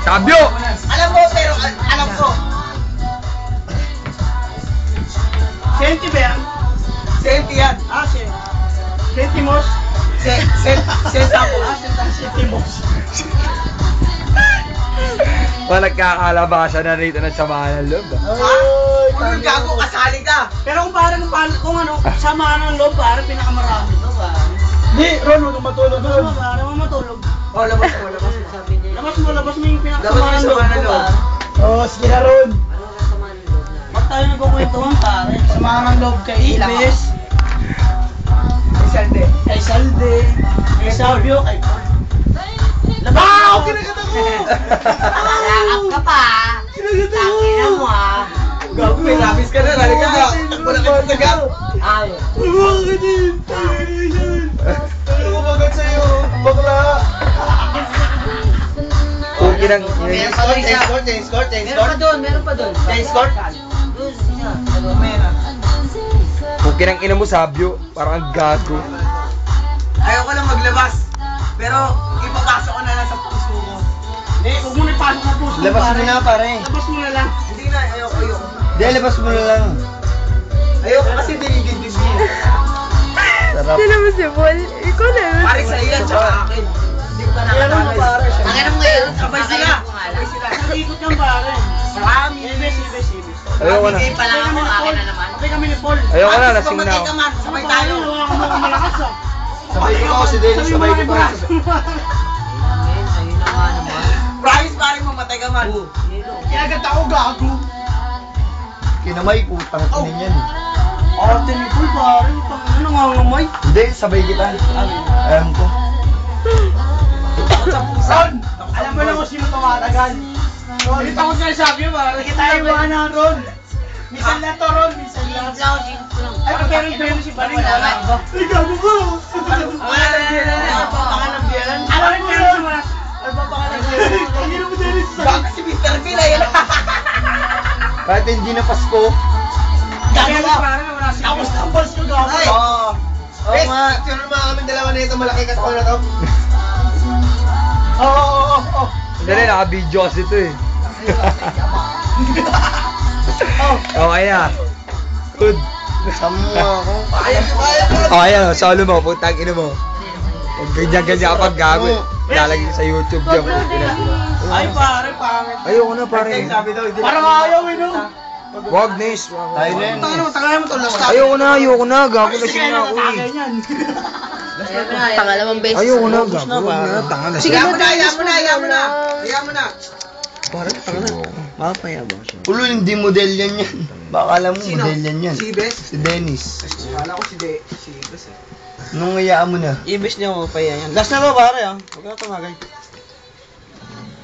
Sabyo! Alam mo, pero alam ko. Senti ba yan? Senti yan. Ah, Sentimos? Sentapos. Sentimos. Walang kakalabasan na rito ng samahan ng loob. Ha? Kung gago, kasali ka. Pero kung ano, samahan ng loob, pare, pinakamarami to, pare. Hindi, Ron, huwag kang matulog Labas doon. mo, pare, matulog. Oh, labas mo, labas mo. Labas mo yung pinakasamahan ng loob, Labas mo yung samahan ng loob. pare. Oo, sige na, Ron. Ba't tayo nagkukwentuhan, pare? Samahan ng loob kay Ibes, Isang din. kay Salde, kay Sabio, kay Paul. Wow! Kinagata ko! Lakap ka pa. Tangina mo ah. Gago, may labis ka na. Halika ka. Wala ka sa tagal. Ay. Bakit yun? Ano ko bagat sa'yo? Bakla! Puki ng... Meron pa doon isa. Meron pa doon. Chain score? Doon siya. Puki ng ina mo, Sabyo. Parang ang gago. Ayaw ko lang maglabas. Pero ipapasok ko na lang sa puso mo. Hindi, huwag mo na ipasok sa puso, Labas pare. mo na, pare. Labas mo na lang. Hindi na, ayoko. Hindi, labas mo na lang. Ayoko kasi dinidibdib mo. Sarap. Hindi naman si Paul. Ikaw na yun. Pare sa iyan, tsaka akin. Hindi ko na Ayan mo, nakatagay. pare. Ang mo ngayon. Sabay sila. Sabay sila. Nag-ikot yan, pare. Marami. Ibes. Ayoko na. Bigay pa lang ako. Akin na naman. Sabay kami ni Paul. Ayoko na, At lasing na pamatay ako. ka man, sabay tayo. Hawakan mo ako malakas, ah. Sabay ko ako si Dennis, sabay ko pa. Ayun na nga naman. Promise pare, mamatay ka man. Kinagat ako, gago. Kinamay, putang inin yan. Ate ni Paul, pare. Ano nangangamay? Hindi, sabay kita. Alam ko. Sa pusan. Alam mo na kung sino tumatagal. Dito ako sa sabi, pare. Kita iwanan, Ron. Minsan na to, Ron. Minsan lang. Ay, pero yung si Baring, wala ba? Ay, gago ko. Wala na yan. Papangalan yan. Alam mo yun si Mas. Ano ba pangalan niya? Hindi mo Dennis. Baka si Mr. Phil ay yan. Kahit hindi na Pasko. Gago ka. Tapos na ang balls ko, gago. Ay. Oo. Oo Bes, nga. sino naman kami dalawa na ito, malaki kasko na to. Oo. Dali, naka-video kasi ito eh. Okay na. Good. Sama ako. Kaya mo. Oh, ayan, solo mo, putang ina mo. Huwag ganyan-ganyan kapag gago. Lalagay sa YouTube dyan, puti na. Ay, pare, pangit. Ayoko na, pare. Sabi daw, hindi Parang na- ayaw, no? Wag, Nis. Tayo na yan. Tangan mo to, last time. Ayoko na, gago na siya na ako eh. Ganyan. Pangalawang beses. Ayoko na, gago na, tanga na siya. Hayaan mo na. Parang tanga na. Mapayabang siya. Ulo, hindi model yan. Baka alam mo, Sino? model yan. Si Bes? Si Dennis. Kala ko si Bes eh. Nung ngayaan mo na. Ibis niya mo pa yan. Last na ba, pare, ah? Huwag ka tumagay.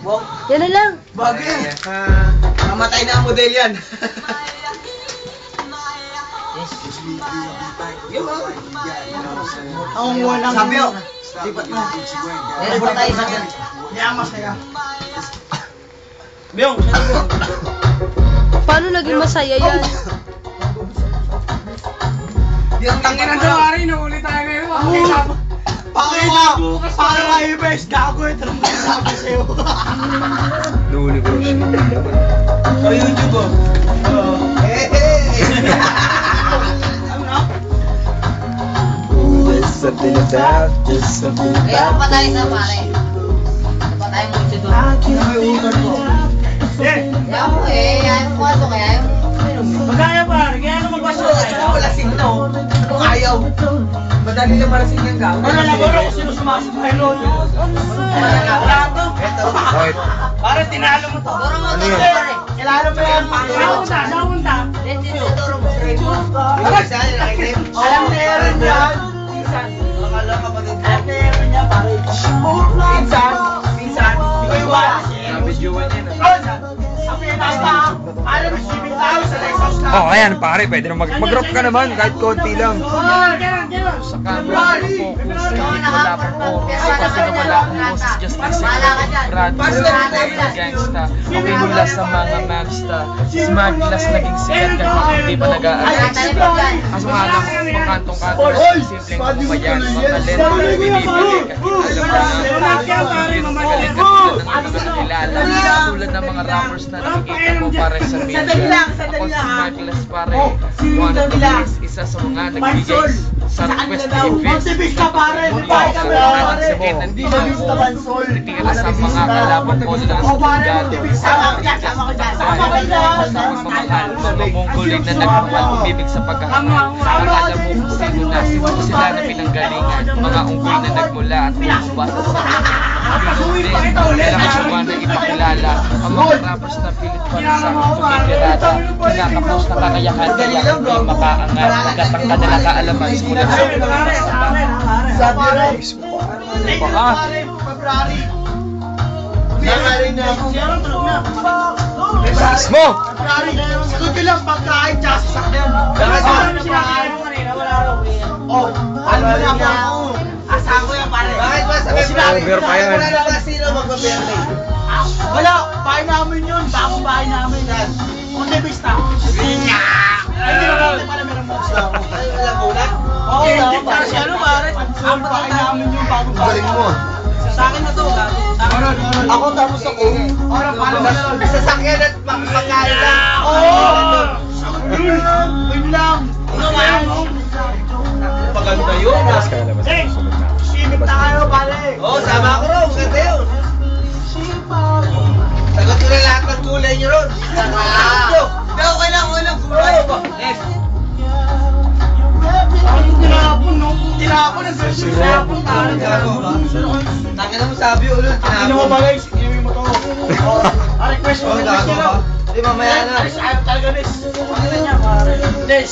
Wow. Yan na lang. Bagay. Namatay na ang model yan. Yung mga. Ang walang... Sabi ko. Lipat mo. Meron pa tayo sa dyan. Yamas na yan. Biyong, saan mo? Paano naging masaya yan? Yung tangin na daw, Ari. Nahuli tayo ngayon. Paano ka, Ibis? Gago, ito lang masasabi sa'yo. Nahuli ko siya. Sa YouTube oh. Something about, just something Kaya pa tayo sa pare. Pa tayo mo ito doon. Kaya mo ayaw mo kaso kaya ayaw mo. Magkaya, pare. Kaya ano magbaso tayo? Wala sino. Kung ayaw. Madali lang malasing yung gawin. Ano lang, bro? Kung sino sumasok kay Lolo? Wala to. Bakit? Pare, tinalo mo to. Turo mo Ano to yun? pare. Kilala mo yan. Saan punta? Dito turo mo. Alam na yan yan. Akala kapatid mo. Alam na yan yan, pare. Pinsan. Ikaw yung wala. Ang pinasta. Alam mo, 7,000 sa Lexus na. Oh, ayan, pare, pwede na mag-rock ka naman, kahit konti lang. Ganun. Wala pang chorus. Kasi wala akong boses. Just listen. Gangsta, okay mula sa mga magsta. Smart class naging sikat kahit hindi pa nag-aaral. Kaso nga lang, makantong-kantong simpleng kumayan. Mga lento na binibigay kahit alam mo na. Galing ka ng mga kilala. Tulad ng mga rappers na nakikita mo pare sa media. Sandali lang, Ako sandali si lang, ha? Markless pare. Sino One daw of the nila? best, isa sa mga nagbigay Mansol. sa Saan request nila daw? ni Vince. Montevista, pare. Muli Pare sa kami, mga pare. sakit, Hindi na Vista Mansol. titira sa mga kalabang ko na O, pare, sa Montevista. Sama ko dyan, sama ko dyan. Sama ko dyan. pagmamahal, mga Mongolic na nagmamahal, umibig sa pagkakamahal. Akala mo kung sino na, sila na pinanggalingan, mga unggoy na nagmula at bumabasa sa kailangan siya na ipakilala ang mga rappers na pilit para sa kumikirata, kinakapos na kakayahan kaya hindi makaangat, nagatang ka nila kaalaman, sulat sa Sabi rin. February. Nakarin na ako. Bilis mo! February. Ikuti lang pagkain tsaka sasakyan. Bakit? Ano sinakain mo kanina? Wala raw. Oh, ano na ako? Asahan ko yan, pare. Bakit ba sa Oh, February? over pa yan. Wala na sino magpa-birthday. Wala, bahay namin yun. Bagong bahay namin. Montevista. Ay, hindi naman pala meron mo. Wala ko na. Oo, kasi ano pare? Ang bahay namin yun. Bagong bahay. Galing mo. Sa akin na to, gato. Ako tapos ako. Orang paano ba na? Sasakyan at pagkain lang. Oo! Yun lang. Ano ba yan? Maganda yun. Eh, simip na kayo, pare. Oo, sama ako ron. Maganda yun. Sagot ko na lahat ng kulay nyo ron. Okay lang, walang kulay. Yes. Tinapon, no? Tinapon, ang version tinapon. Tangin na mo sabi ulit. Ano mo ba guys? Inuwi mo to. Request mo, request nyo lang. Di mamaya na. Alis, ayaw talaga, Nes. Pakita niya, pare. Nes.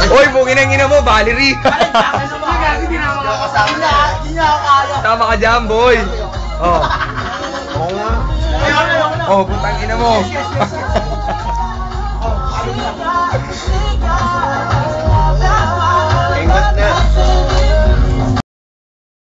Uy, bugin ang ina mo, Valerie! Pare, bakit na ba? Hindi na ako kasama. Hindi niya ako kaya. Tama ka dyan, boy! Oh. Oo nga. Ayaw na, ayaw na. Oh, putang ina mo. Yes, yes, yes.